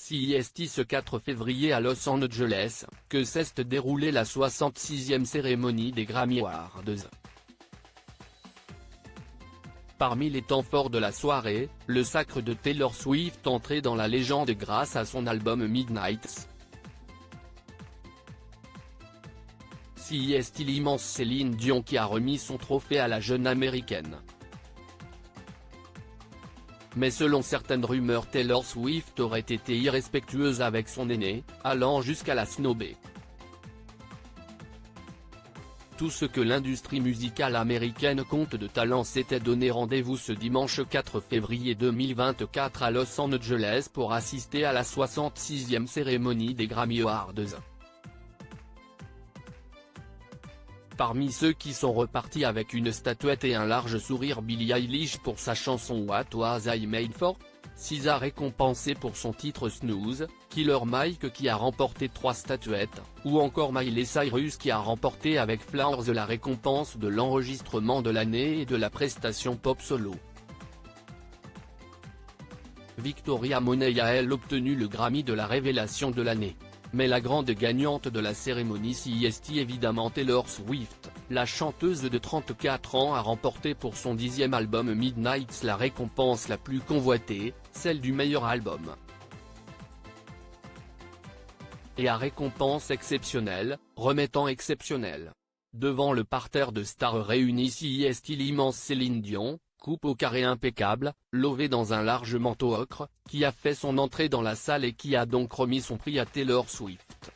CEST ce 4 février à Los Angeles, que s'est déroulée la 66e cérémonie des Grammy Awards. Parmi les temps forts de la soirée, le sacre de Taylor Swift entré dans la légende grâce à son album Midnights. CEST l'immense Céline Dion qui a remis son trophée à la jeune américaine. Mais selon certaines rumeurs, Taylor Swift aurait été irrespectueuse avec son aîné, allant jusqu'à la snobber. Tout ce que l'industrie musicale américaine compte de talent s'était donné rendez-vous ce dimanche 4 février 2024 à Los Angeles pour assister à la 66e cérémonie des Grammy Awards. Parmi ceux qui sont repartis avec une statuette et un large sourire, Billie Eilish pour sa chanson What Was I Made For, SZA récompensé pour son titre Snooze, Killer Mike qui a remporté 3 statuettes, ou encore Miley Cyrus qui a remporté avec Flowers la récompense de l'enregistrement de l'année et de la prestation pop solo. Victoria Monet a elle obtenu le Grammy de la révélation de l'année. Mais la grande gagnante de la cérémonie CEST évidemment Taylor Swift, la chanteuse de 34 ans a remporté pour son 10e album Midnights la récompense la plus convoitée, celle du meilleur album. Et à récompense exceptionnelle, remettant exceptionnel. Devant le parterre de stars réunies CEST l'immense Céline Dion, coupe au carré impeccable, levée dans un large manteau ocre, qui a fait son entrée dans la salle et qui a donc remis son prix à Taylor Swift.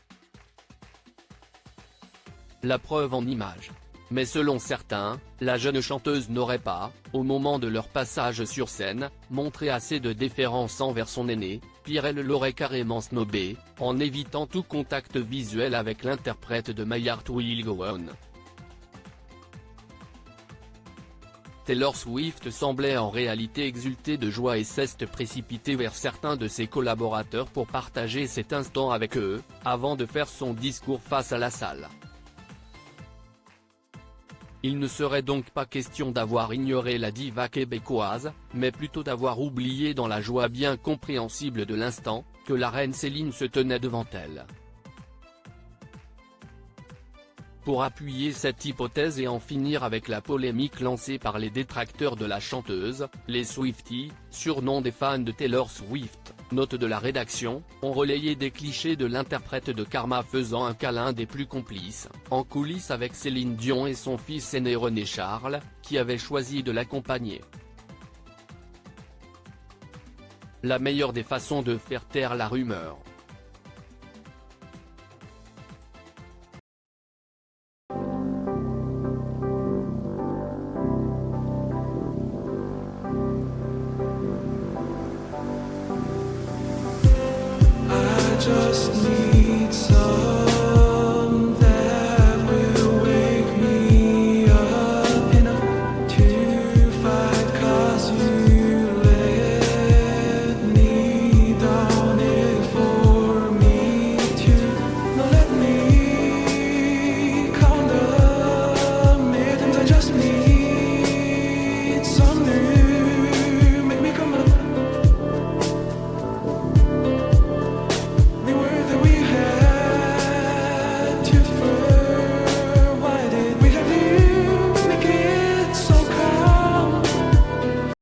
La preuve en images. Mais selon certains, la jeune chanteuse n'aurait pas, au moment de leur passage sur scène, montré assez de déférence envers son aîné, pire elle l'aurait carrément snobé, en évitant tout contact visuel avec l'interprète de My Heart Will Go On. Taylor Swift semblait en réalité exulter de joie et s'est précipitée vers certains de ses collaborateurs pour partager cet instant avec eux, avant de faire son discours face à la salle. Il ne serait donc pas question d'avoir ignoré la diva québécoise, mais plutôt d'avoir oublié dans la joie bien compréhensible de l'instant, que la reine Céline se tenait devant elle. Pour appuyer cette hypothèse et en finir avec la polémique lancée par les détracteurs de la chanteuse, les Swifties, surnom des fans de Taylor Swift, note de la rédaction, ont relayé des clichés de l'interprète de Karma faisant un câlin des plus complices, en coulisses avec Céline Dion et son fils aîné René Charles, qui avait choisi de l'accompagner. La meilleure des façons de faire taire la rumeur. Just need